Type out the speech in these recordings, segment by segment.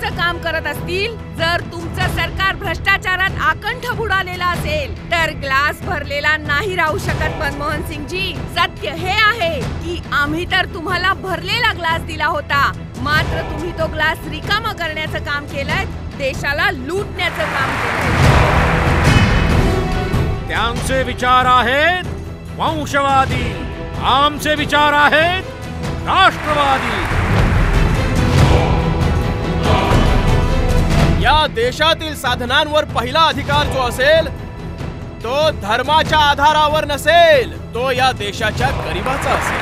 लुटण्याचं काम करत असतील, जर तुमचं सरकार भ्रष्टाचारात आकंठ बुडालेला असेल, तर ग्लास भरलेला नाही राहू शकत मनमोहन सिंगजी. सत्य हे आहे की आम्ही तर तुम्हाला भरलेला ग्लास दिला होता, मात्र तुम्ही तो ग्लास रिकामा करण्याचं काम केलंय, देशाला लुटण्याचं काम केलंय. त्यांचे विचार आहेत वंशवादी, आमचे विचार आहेत राष्ट्रवादी. या देशातील साधनांवर पहिला अधिकार जो असेल तो धर्माच्या आधारावर नसेल, तो या देशाच्या गरिबाचा असेल.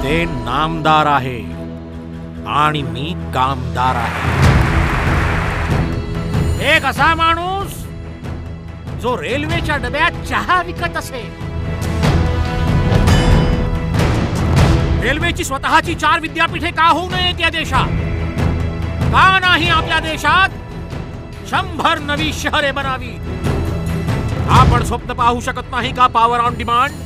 ते नामदार आहे आणि मी कामदार आहे. एक असा माणूस जो रेल्वेच्या डब्यात चहा विकत असेल, रेल्वेची स्वतःची 4 विद्यापीठे का होऊ नयेत या देशात? का नाही आपल्या देशात 100 नवी शहरे बनावी? आपण स्वप्न पाहू शकत नाही का पॉवर ऑन डिमांड?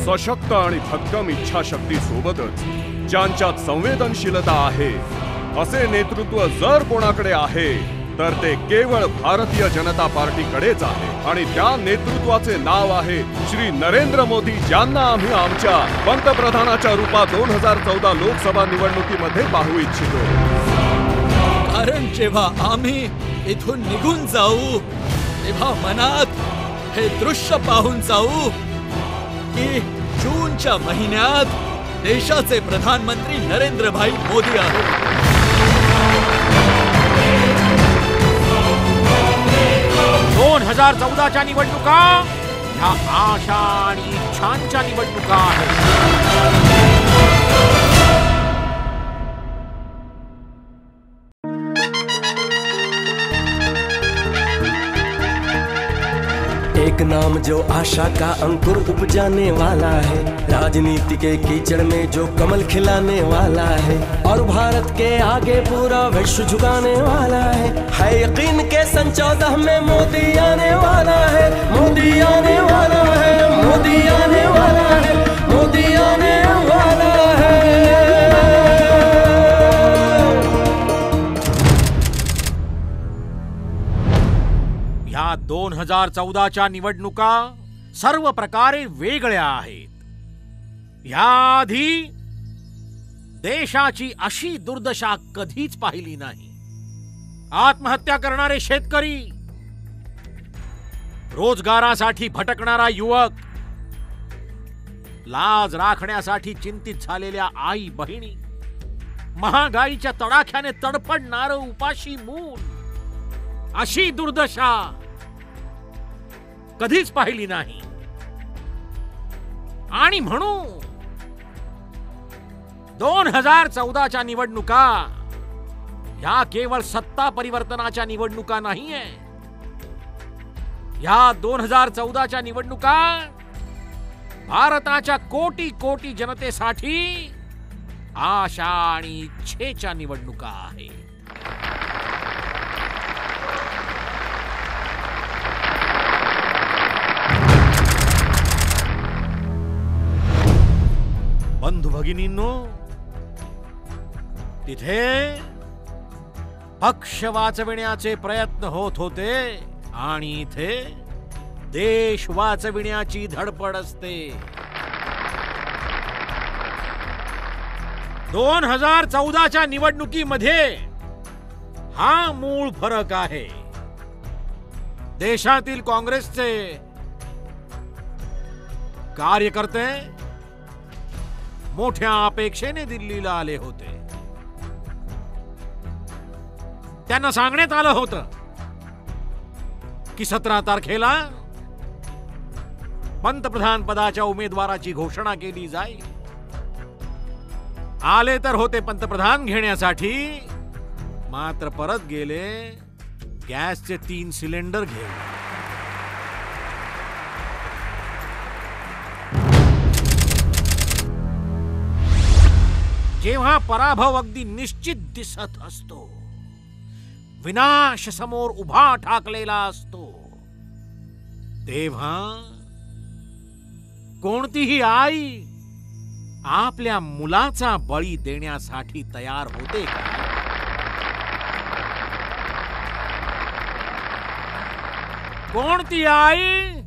सशक्त आणि भक्कम इच्छाशक्ती सोबतच ज्यांच्यात संवेदनशीलता आहे असे नेतृत्व जर कोणाकडे आहे तर ते केवळ भारतीय जनता पार्टीकडेच आहे. आणि त्या नेतृत्वाचे नाव आहे श्री नरेंद्र मोदी, ज्यांना आम्ही आमच्या पंतप्रधानाच्या रूपात 2014 लोकसभा निवडणुकीमध्ये पाहू इच्छितो. कारण जेव्हा आम्ही इथून निघून जाऊ तेव्हा मनात हे दृश्य पाहून जाऊ की जूनच्या महिन्यात देशाचे प्रधानमंत्री नरेंद्रभाई मोदी आहेत. 2014च्या निवडणुका ह्या आशा आणि इच्छांच्या निवडणुका आहेत. एक नाम जो आशा का अंकुर उपजाने वाला है, राजनीति के कीचड़ में जो कमल खिलाने वाला है, और भारत के आगे पूरा विश्व झुकाने वाला है यकीन के सन 14 में मोदी आने वाला है, मोदी आने वाला है, मोदी आने वाला है, मोदी आने वाला है. या 2014च्या निवडणुका सर्व प्रकारे वेगळ्या आहेत. याआधी देशाची अशी दुर्दशा कधीच पाहिली नाही. आत्महत्या करणारे शेतकरी, रोजगारासाठी भटकणारा युवक, लाज राखण्यासाठी चिंतित झालेल्या आई बहिणी, महागाईच्या तडाख्याने तडफडणारं उपाशी मूल, अशी दुर्दशा कधीच पाहिली नाही. आणि म्हणून 2014च्या निवडणुका ह्या केवळ सत्ता परिवर्तनाच्या निवडणुका नाहीये. ह्या 2014च्या निवडणुका भारताच्या कोटी कोटी जनतेसाठी आशा आणि इच्छेच्या निवडणुका आहेत. बंधू भगिनींनो, तिथे पक्ष वाचविण्याचे प्रयत्न होत होते आणि इथे देश वाचविण्याची धडपड असते. 2014च्या निवडणुकीमध्ये हा मूळ फरक आहे. देशातील काँग्रेसचे कार्यकर्ते मोठ्या अपेक्षेने दिल्लीला आले होते. त्यांना सांगण्यात आलं होतं की 17 तारखेला पंतप्रधान पदाच्या उमेदवाराची घोषणा केली जाईल. आले तर होते पंतप्रधान घेण्यासाठी, मात्र परत गेले गॅसचे 3 सिलेंडर घेऊन. जेव्हा पराभव अगदी निश्चित दिसत असतो, विनाश समोर उभा ठाकलेला असतो, तेव्हा कोणतीही आई आपल्या मुलाचा बळी देण्यासाठी तयार होते का? कोणती आई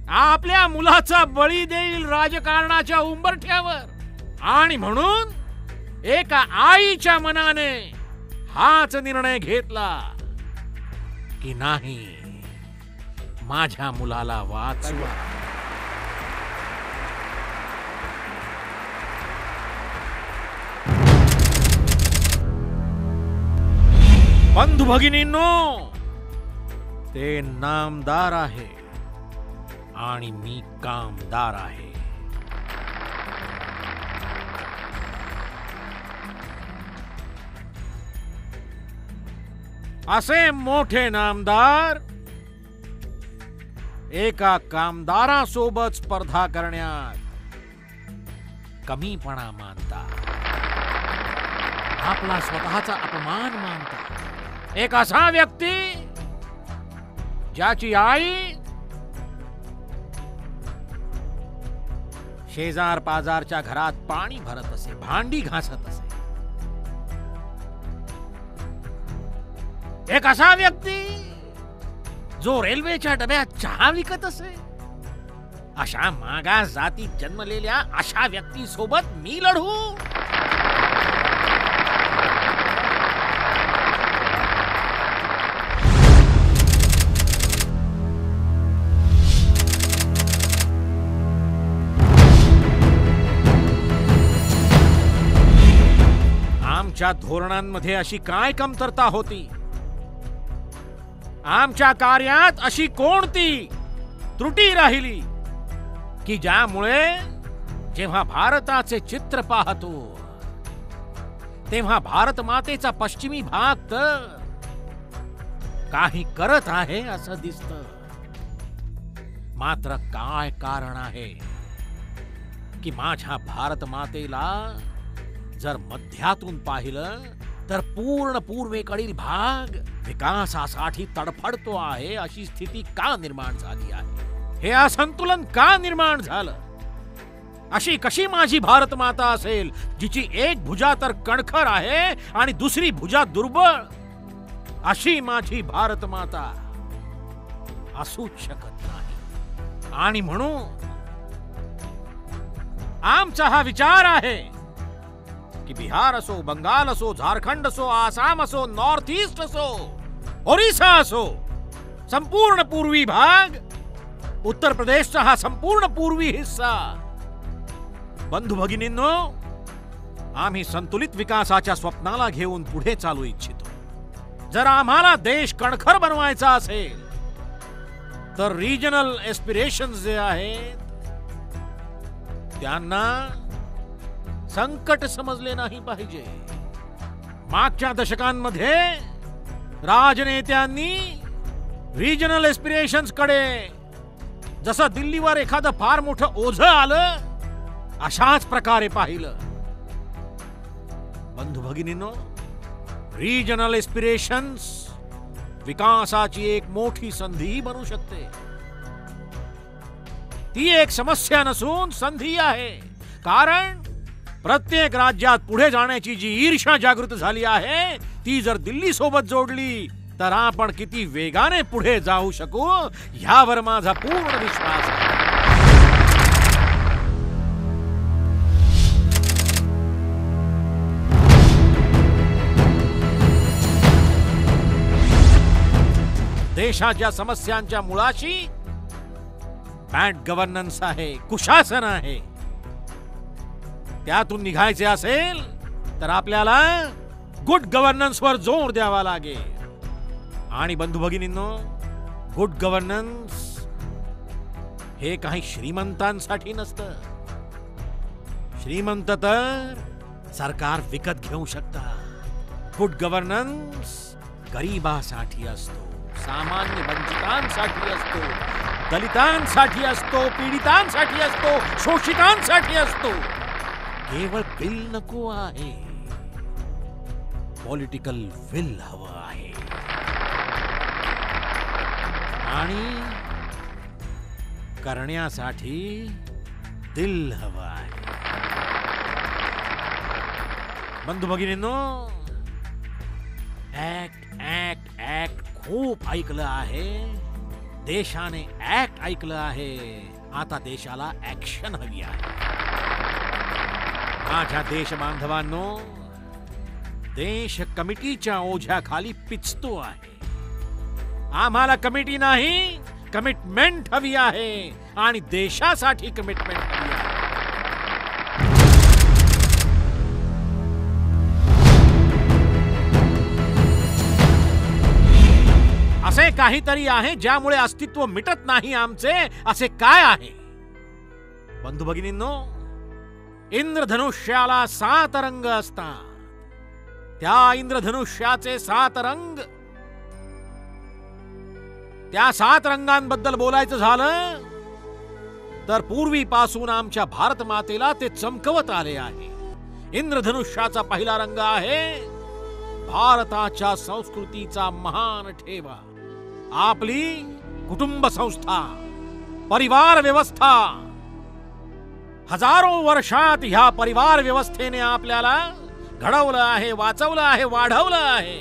आपल्या मुलाचा बळी देईल राजकारणाच्या उंबरठ्यावर? आणि म्हणून एका आईच्या मनाने हाच निर्णय घेतला की नाही, माझ्या मुलाला वाचवा. बंधू भगिनींनो, ते नामदार आहे आणि मी कामदार आहे. असे मोठे नामदार एका कामदारासोबत स्पर्धा करण्यात कमीपणा मानतात, आपला स्वतःचा अपमान मानतात. एक असा व्यक्ती ज्याची आई शेजार पाजारच्या घरात पाणी भरत असे, भांडी घासत असे. एक असा व्यक्ती जो रेल्वेच्या डब्यात चहा विकत असे. अशा मागास जातीत जन्मलेल्या अशा व्यक्ती सोबत मी लढू? आमच्या धोरणांमध्ये अशी काय कमतरता होती? आमच्या कार्यात अशी कोणती त्रुटी राहिली की ज्यामुळे जेव्हा भारताचे चित्र पाहतो तेव्हा भारत मातेचा पश्चिमी भाग तर काही करत आहे असं दिसतं. मात्र काय कारण आहे की माझ्या भारत मातेला जर मध्यातून पाहिलं तर पूर्ण पूर्वेकडील भाग विकासासाठी तडफडतो आहे अशी स्थिती का निर्माण झाली आहे? हे असंतुलन का निर्माण झालं? अशी कशी माझी भारत माता असेल जिची एक भुजा तर कणखर आहे आणि दुसरी भुजा दुर्बळ? अशी माझी भारत माता असूच शकत नाही. आणि म्हणून आमचा हा विचार आहे की बिहार असो, बंगाल असो, झारखंड असो, आसाम असो, नॉर्थ ईस्ट असो, ओरिसा असो, संपूर्ण पूर्वी भाग, उत्तर प्रदेशचा हा संपूर्ण पूर्वी हिस्सा, बंधू भगिनींनो, आम्ही संतुलित विकासाच्या स्वप्नाला घेऊन पुढे चालू इच्छितो. जर आम्हाला देश कणखर बनवायचा असेल तर रिजनल एस्पिरेशन्स जे आहेत त्यांना संकट समजले नाही पाहिजे. मागच्या दशकांमध्ये राजनेत्यांनी रिजनल एस्पिरेशन्स कडे जसं दिल्लीवर एखादं फार मोठं ओझं आलं अशाच प्रकारे पाहिलं. बंधू भगिनींनो, रिजनल एस्पिरेशन्स विकासाची एक मोठी संधी बनू शकते. ती एक समस्या नसून संधी आहे. कारण प्रत्येक राज्यात पुढे जाण्याची जी ईर्ष्या जागृत झाली आहे ती जर दिल्ली सोबत जोडली तर आपण किती वेगाने पुढे जाऊ शकू यावर माझा पूर्ण विश्वास आहे. देशाच्या समस्यांच्या मुळाशी बॅड गव्हर्नन्स आहे, कुशासन आहे. त्यातून निघायचे असेल तर आपल्याला गुड गव्हर्नन्स वर जोर द्यावा लागेल. आणि बंधू भगिनींनो, गुड गव्हर्नन्स हे काही श्रीमंतांसाठी नसतं. श्रीमंत तर सरकार विकत घेऊ शकतात. गुड गव्हर्नन्स गरीबासाठी असतो, सामान्य वंचितांसाठी असतो, दलितांसाठी असतो, पीडितांसाठी असतो, शोषितांसाठी असतो. केवळ बिल नको आहे, पॉलिटिकल विल हवं आहे आणि करण्यासाठी दिल हवं आहे. बंधू भगिनींनो, ऍक्ट ऍक्ट ऍक्ट खूप ऐकलं आहे, देशाने ऍक्ट ऐकलं आहे, आता देशाला ऍक्शन हवी आहे. माझ्या देश बांधवांनो, देश कमिटीच्या ओझ्याखाली पिचतो आहे. आम्हाला कमिटी नाही, कमिटमेंट हवी आहे आणि देशासाठी कमिटमेंट हवी आहे. असे काहीतरी आहे ज्यामुळे अस्तित्व मिटत नाही आमचे. असे काय आहे? बंधू भगिनींनो, इंद्रधनुष्याला 7 रंग असतात. त्या इंद्रधनुष्याचे 7 रंग, त्या 7 रंगांबद्दल बोलायचं झालं तर पूर्वीपासून आमच्या भारत मातेला ते चमकवत आले आहे. इंद्रधनुष्याचा पहिला रंग आहे भारताच्या संस्कृतीचा महान ठेवा, आपली कुटुंब संस्था, परिवार व्यवस्था. हजारो वर्षात ह्या परिवार व्यवस्थेने आपल्याला घडवलं आहे, वाचवलं आहे, वाढवलं आहे.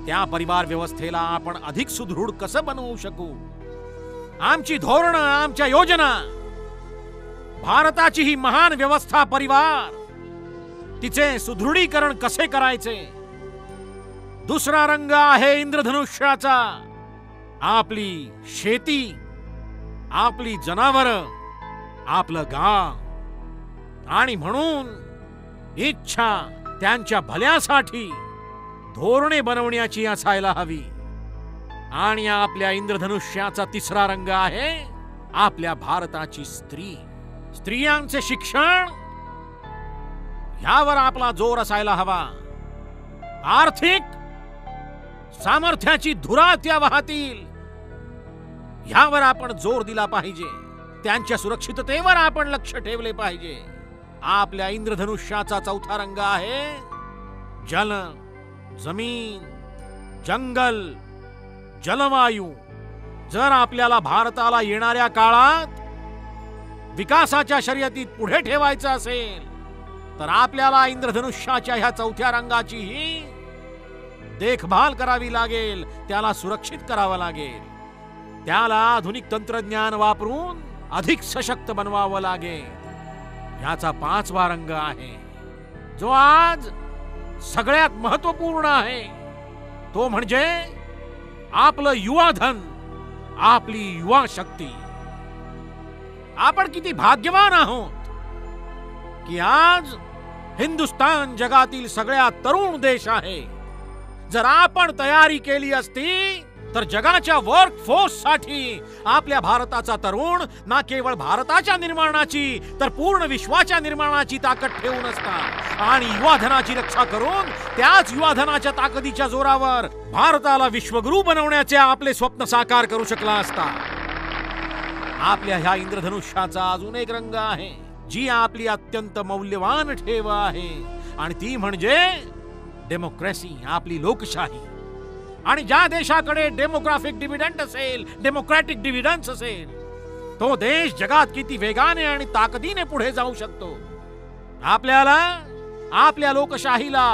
त्या परिवार व्यवस्थेला आपण अधिक सुदृढ कसं बनवू शकू? आमची धोरणं, आमच्या योजना, भारताची ही महान व्यवस्था परिवार, तिचे सुदृढीकरण कसे करायचे? दुसरा रंग आहे इंद्रधनुष्याचा आपली शेती, आपली जनावरं, आपलं गाव. आणि म्हणून इच्छा त्यांच्या भल्यासाठी धोरणे बनवण्याची असायला हवी. आणि आपल्या इंद्रधनुष्याचा तिसरा रंग आहे आपल्या भारताची स्त्री, स्त्रियांचे शिक्षण, ह्यावर आपला जोर असायला हवा. आर्थिक सामर्थ्याची धुरा त्या वाहतील, ह्यावर आपण जोर दिला पाहिजे. त्यांच्या सुरक्षिततेवर आपण लक्ष ठेवले पाहिजे. आपल्या इंद्रधनुष्याचा चौथा रंग आहे जल, जमीन, जंगल, जलवायू. जर आपल्याला भारताला येणाऱ्या काळात विकासाच्या शर्यतीत पुढे ठेवायचं असेल तर आपल्याला इंद्रधनुष्याच्या ह्या चौथ्या रंगाचीही देखभाल करावी लागेल, त्याला सुरक्षित करावं लागेल, त्याला आधुनिक तंत्रज्ञान वापरून अधिक सशक्त बनवावं लागेल. ह्याचा 5वा रंग आहे जो आज सगळ्यात महत्वपूर्ण आहे, तो म्हणजे आपलं युवा धन, आपली युवा शक्ती. आपण किती भाग्यवान आहोत की आज हिंदुस्तान जगातील सगळ्यात तरुण देश आहे. जर आपण तयारी केली असती तर जगाच्या वर्क फोर्स साठी आपल्या भारताचा तरुण ना केवळ भारताच्या निर्माणाची तर पूर्ण विश्वाच्या निर्माणाची ताकद ठेवून असता आणि युवाधनाची रक्षा करून त्याच युवाधनाच्या ताकदीच्या जोरावर भारताला विश्वगुरू बनवण्याचे आपले स्वप्न साकार करू शकला असता. आपल्या ह्या इंद्रधनुष्याचा अजून एक रंग आहे जी आपली अत्यंत मौल्यवान ठेव आहे आणि ती म्हणजे डेमोक्रेसी, आपली लोकशाही. आणि ज्या देशाकडे डेमोग्राफिक डिव्हिडंड असेल, डेमोक्रॅटिक डिव्हिडन्स असेल, तो देश जगात किती वेगाने आणि ताकदीने पुढे जाऊ शकतो. आपल्याला आपल्या लोकशाहीला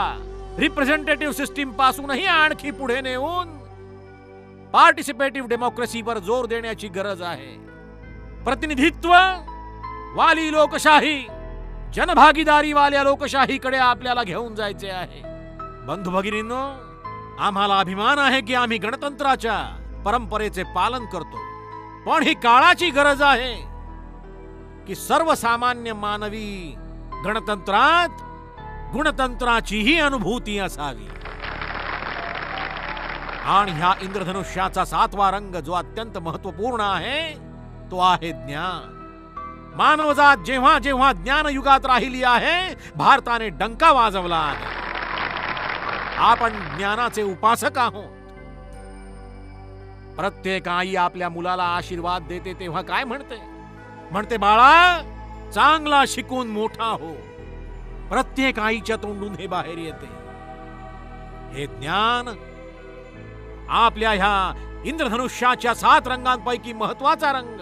रिप्रेझेंटेटिव्ह सिस्टीम पासूनही आणखी पुढे नेऊन पार्टिसिपेटिव्ह डेमोक्रेसीवर जोर देण्याची गरज आहे. प्रतिनिधित्व वाली लोकशाही, जनभागीदारी वाल्या लोकशाहीकडे आपल्याला घेऊन जायचे आहे. बंधू भगिनींनो, आम्हाला अभिमान आहे की आम्ही गणतंत्राच्या परंपरेचे पालन करतो, पण ही काळाची गरज आहे की सर्वसामान्य मानवी गणतंत्रात गुणतंत्राचीही अनुभूती असावी. आणि ह्या इंद्रधनुष्याचा 7वा रंग जो अत्यंत महत्वपूर्ण आहे तो आहे ज्ञान. मानवजात जेव्हा जेव्हा ज्ञान युगात राहिली आहे, भारताने डंका वाजवला आहे. आपण ज्ञानाचे उपासक आहोत. प्रत्येक आई आपल्या मुलाला आशीर्वाद देते तेव्हा काय म्हणते? म्हणते, बाळा चांगला शिकून मोठा हो, प्रत्येक आईच्या तोंडून हे बाहेर येते. हे ज्ञान आपल्या ह्या इंद्रधनुष्याच्या 7 रंगांपैकी महत्वाचा रंग.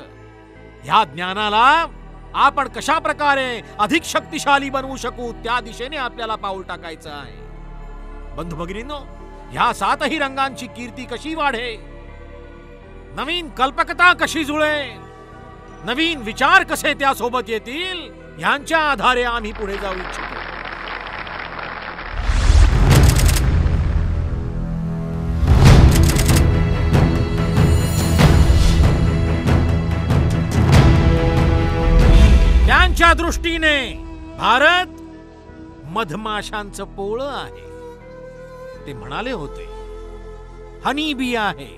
ह्या ज्ञानाला आपण कशा प्रकारे अधिक शक्तिशाली बनवू शकू त्या दिशेने आपल्याला पाऊल टाकायचं आहे. बंधू भगिनींनो, ह्या 7ही रंगांची कीर्ती कशी वाढे, नवीन कल्पकता कशी जुळेल, नवीन विचार कसे त्यासोबत येतील, ह्यांच्या आधारे आम्ही पुढे जाऊ इच्छितो. त्यांच्या दृष्टीने भारत मधमाशांचं पोळं आहे. ते म्हणाले होते हनी बी आहे.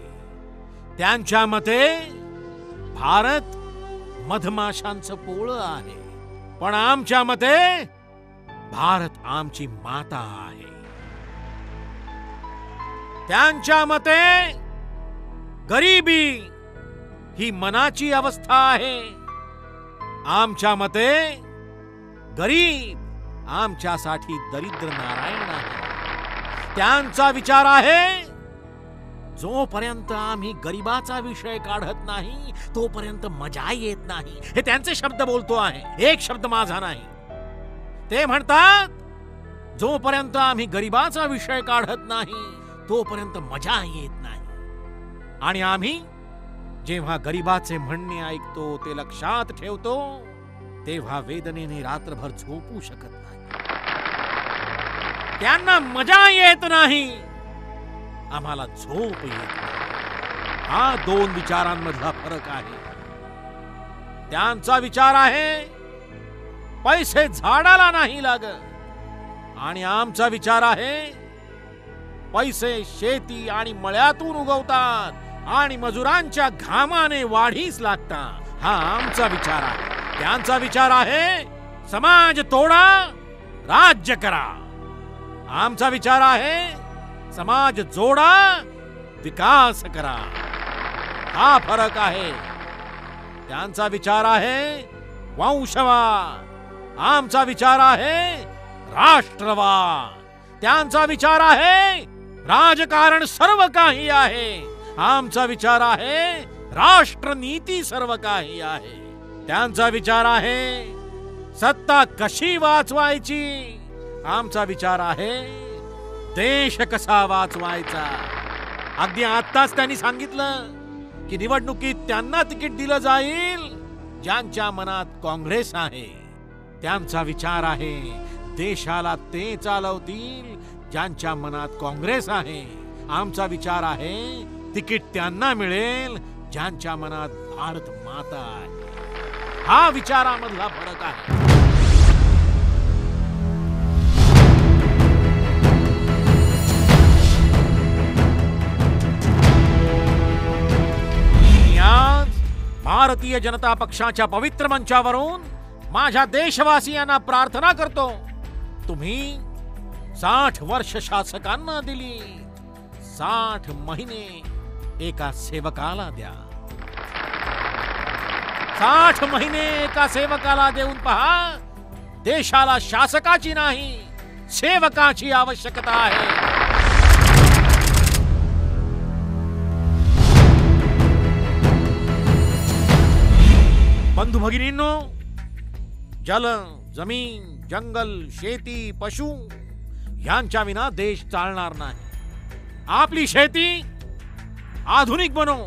त्यांच्या मते भारत मधमाशांचं पोळं आहे. पण आमच्या मते भारत आमची माता आहे. त्यांच्या मते गरिबी ही मनाची अवस्था आहे. आमच्या मते गरीब आमच्यासाठी दरिद्र नारायण आहे. त्यांचा विचार आहे जोपर्यंत आम्ही गरिबाचा विषय काढत नाही तोपर्यंत मजा येत नाही. हे त्यांचे शब्द बोलतो आहे, एक शब्द माझा नाही. ते म्हणतात जोपर्यंत आम्ही गरिबाचा विषय काढत नाही तोपर्यंत मजा येत नाही. आणि आम्ही जेव्हा गरिबाचे म्हणणे ऐकतो, ते लक्षात ठेवतो, तेव्हा वेदनेने रात्रभर झोपू शकत नाही. त्यांना मजा येत नाही, आम्हाला झोप येत नाही. हा 2 विचारांमधला फरक आहे. त्यांचा विचार आहे पैसे झाडाला नाही लागत, आणि आमचा विचार आहे पैसे शेती आणि मळ्यातून उगवतात आणि मजुरांच्या घामाने वाढीस लागतात. हा आमचा विचार आहे. त्यांचा विचार आहे समाज तोडा, राज्य करा. आमचा विचार आहे समाज जोडा, विकास करा. हा फरक आहे. त्यांचा विचार आहे वंशवाद, आमचा विचार आहे राष्ट्रवाद. त्यांचा विचार आहे राजकारण सर्व काही आहे, आमचा विचार आहे राष्ट्रनीती सर्व काही आहे. त्यांचा विचार आहे सत्ता कशी वाचवायची, आमचा विचार आहे देश कसा वाचवायचा. अगदी आत्ताच त्यांनी सांगितलं की निवडणुकीत त्यांना तिकीट दिलं जाईल ज्यांच्या मनात काँग्रेस आहे. त्यांचा विचार आहे देशाला ते चालवतील ज्यांच्या मनात काँग्रेस आहे. आमचा विचार आहे तिकीट त्यांना मिळेल ज्यांच्या मनात भारत माता आहे. हा विचारामधला फरक आहे. मी आज भारतीय जनता पक्षाच्या पवित्र मंचावरून माझ्या देशवासियांना प्रार्थना करतो, तुम्ही 60 वर्ष शासकांना दिली, 60 महिने एका सेवकाला द्या. 60 महिने एका सेवकाला देऊन पहा. देशाला शासकाची नाही, सेवकाची आवश्यकता आहे. बंधू भगिनींनो, जल, जमीन, जंगल, शेती, पशु यांच्या विना देश चालणार नाही. आपली शेती आधुनिक बनव,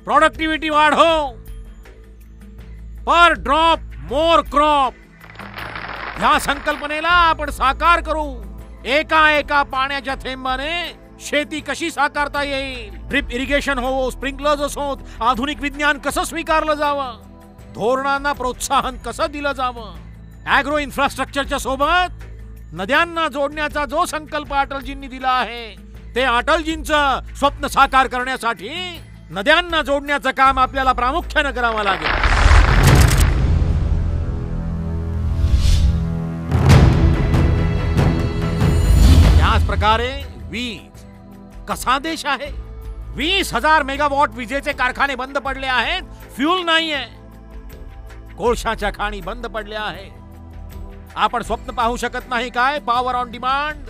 प्रोडक्टिव्हिटी वाढव, पर ड्रॉप मोर क्रॉप ह्या संकल्पनेला आपण साकार करू. एका एका पाण्याच्या थेंबाने शेती कशी साकारता येईल, ड्रिप इरिगेशन हो, स्प्रिंकलर्स असोत, आधुनिक विज्ञान कसं स्वीकारलं जावं, धोरणांना प्रोत्साहन कसं दिलं जावं. ॲग्रो इन्फ्रास्ट्रक्चरच्या सोबत नद्यांना जोडण्याचा जो संकल्प अटलजींनी दिला आहे, ते अटलजींचं स्वप्न साकार करण्यासाठी नद्यांना जोडण्याचं काम आपल्याला प्रामुख्याने करावं लागेल. त्याच प्रकारे वीज कसा देश आहे. 20,000 मेगावॉट विजेचे कारखाने बंद पडले आहेत, फ्यूल नाहीये. कोळशाच्या खाणी बंद पडल्या आहेत. आपण स्वप्न पाहू शकत नाही काय पॉवर ऑन डिमांड?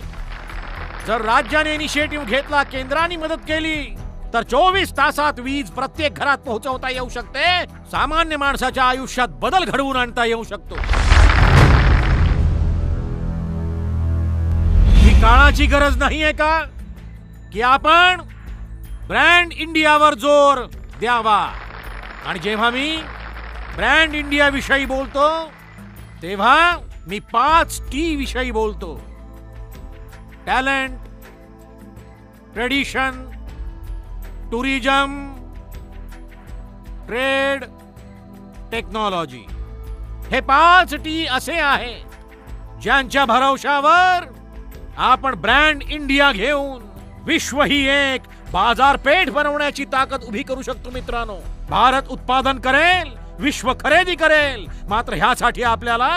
जर राज्याने इनिशिएटिव्ह घेतला, केंद्राने मदत केली, तर 24 तासात वीज प्रत्येक घरात पोहोचवता येऊ शकते. सामान्य माणसाच्या आयुष्यात बदल घडवून आणता येऊ शकतो. ही काळाची गरज नाहीये का की आपण ब्रँड इंडियावर जोर द्यावा? आणि जेव्हा मी ब्रँड इंडिया विषयी बोलतो तेव्हा मी 5T विषयी बोलतो. Talent, tradition, tourism, trade, technology. हे 5T असे आहे ज्यांच्या भरवशावर आपण ब्रँड इंडिया घेऊन विश्व ही एक बाजारपेठ बनवण्याची ताकद उभी करू शकतो. मित्रांनो, भारत उत्पादन करेल, विश्व खरेदी करेल, मात्र ह्यासाठी आपल्याला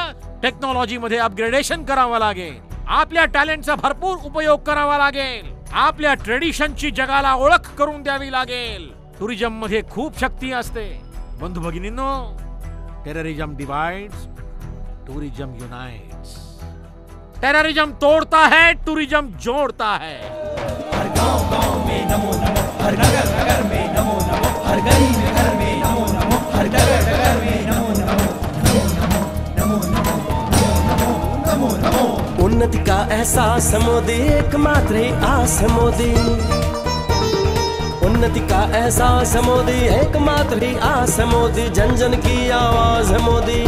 टेक्नॉलॉजी मध्ये अपग्रेडेशन करावं लागेल. आपल्या टॅलेंटचा भरपूर उपयोग करावा लागेल. आपल्या ट्रेडिशनची जगाला ओळख करून द्यावी लागेल. टुरिझम मध्ये खूप शक्ती असते. बंधू भगिनींनो, terrorism divides, tourism unites. Terrorism तोड़ता है, टूरिज्म जोड़ता है. हर गांव में नमो नमो, हर नगर नगर में नमो नमो, हर गली में घर में नमो नमो, हर डगर डगर में नमो नमो, नमो नमो नमो नमो नमो. उन्नति का एहसास मोदी, एकमात्र ही आस मोदी. उन्नति का एहसास मोदी, एकमात्र ही आस मोदी. जन जन की आवाज है मोदी,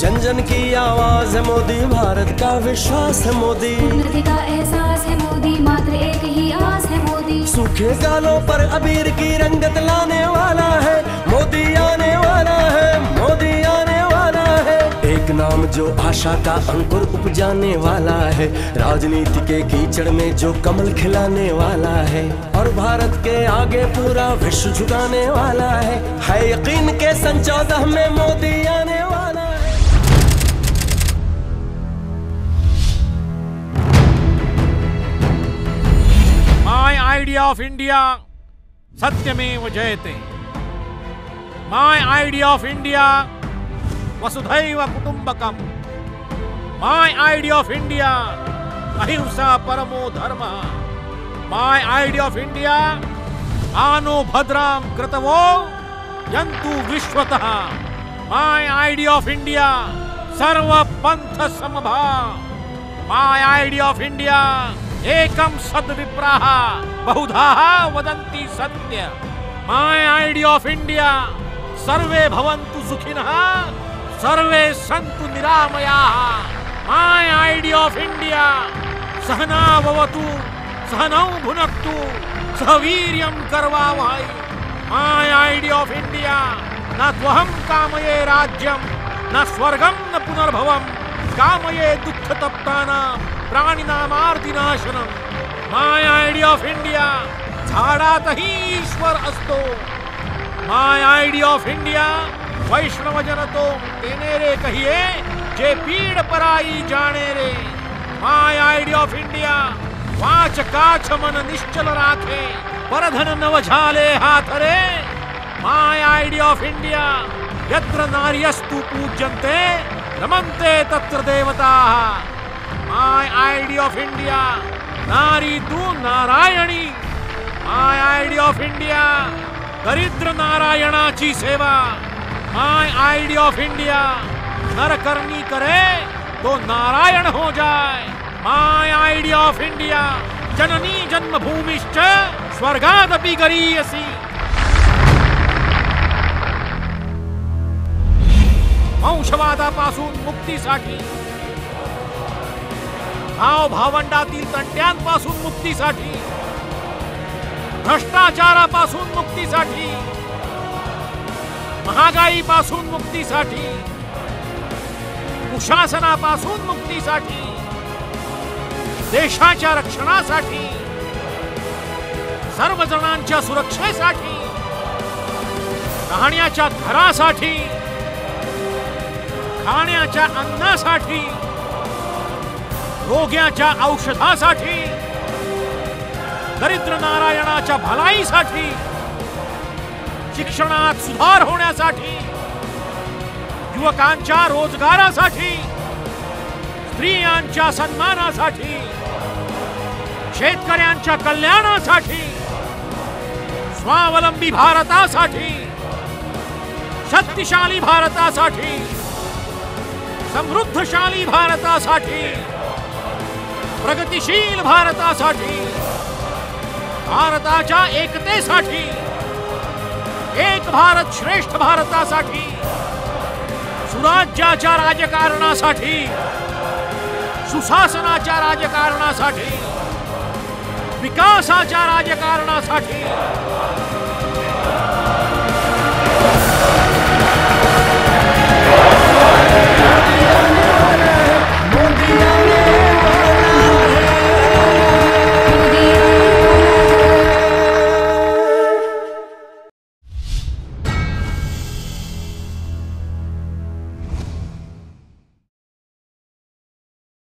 जन जन की आवाज है मोदी. भारत का विश्वास है मोदी. उन्नति का एहसास है मोदी, मात्र एक ही आस है मोदी. सूखे गालों पर अबीर की रंगत लाने वाला है मोदी. आने वाला है मोदी, आने वाला है. एक नाम जो आशा का अंकुर उपजाने वाला है. राजनीति के कीचड़ में जो कमल खिलाने वाला है. और भारत के आगे पूरा विश्व झुकाने वाला है यकीन के सन 14 में मोदी आने वाला है. My idea of India, Satyamev Jayate. My idea of India, वसुधैव कुटुंबकम. My idea of India, अहिंसा परमो धर्मः. My idea of India, आनो भद्राम कृतवो यन्तु विश्वतः. My idea of India, सर्व पंथ समभाव. My idea of India, एकम सद्विप्राः बहुधाः वदन्ति सत्य. माय आइडिया ऑफ इंडिया, सर्वे भवन्तु सुखिनः, सर्वे सन्तु निरामयाः. माय आइडिया ऑफ इंडिया, सहना भवतु, सहनौ भुनक्तु, सह वीर्यं करवावहै. माय आइडिया ऑफ इंडिया, न त्वहं कामये राज्यं, न स्वर्गं न पुनर्भवं, कामये दुःखतप्तानां प्राणिनामार्तिनाशनम. माय आयडिया ऑफ इंडिया, झाडातही ईश्वर असतो. माय आयडिया ऑफ इंडिया, वैष्णव जन तो तेने रे कहिए, जे पीड़ पराई जाने रे. माय आयडिया ऑफ इंडिया, वाच काछ मन निश्चल राखे, परधन नव झाले हाथ रे. माय आयडिया ऑफ इंडिया, यत्र नार्यस्तु पूज्यन्ते, रमन्ते तत्र देवताः. माय आइडिया ऑफ इंडिया, नारी तू नारायणी. माय आइडिया ऑफ इंडिया, दरिद्र नारायणाची सेवा. माय आइडिया ऑफ इंडिया, नरकर्णी करे तो नारायण हो जाए. माय आइडिया ऑफ इंडिया, जननी जन्मभूमिश्च स्वर्गादपि गरीयसी. वंशवादापासून मुक्तीसाठी, भाव भावंडातील तंट्यांपासून मुक्तीसाठी, भ्रष्टाचारापासून मुक्तीसाठी, महागाईपासून मुक्तीसाठी, कुशासनापासून मुक्तीसाठी, देशाच्या रक्षणासाठी, सर्व जणांच्या सुरक्षेसाठी, राहण्याच्या घरासाठी, खाण्याच्या अन्नासाठी, रोग्याच्या औषधासाठी, दरिद्र नारायणाच्या भलाईसाठी, शिक्षणात सुधार होण्यासाठी, युवकांच्या रोजगारासाठी, स्त्रियांच्या सन्मानासाठी, शेतकऱ्यांच्या कल्याणासाठी, स्वावलंबी भारतासाठी, शक्तिशाली भारतासाठी, समृद्धशाली भारतासाठी, प्रगतिशील भारतासाठी, भारताच्या एकतेसाठी, एक भारत श्रेष्ठ भारतासाठी, सुराज्याच्या राजकारणासाठी, सुशासनाच्या राजकारणासाठी, विकासाच्या राजकारणासाठी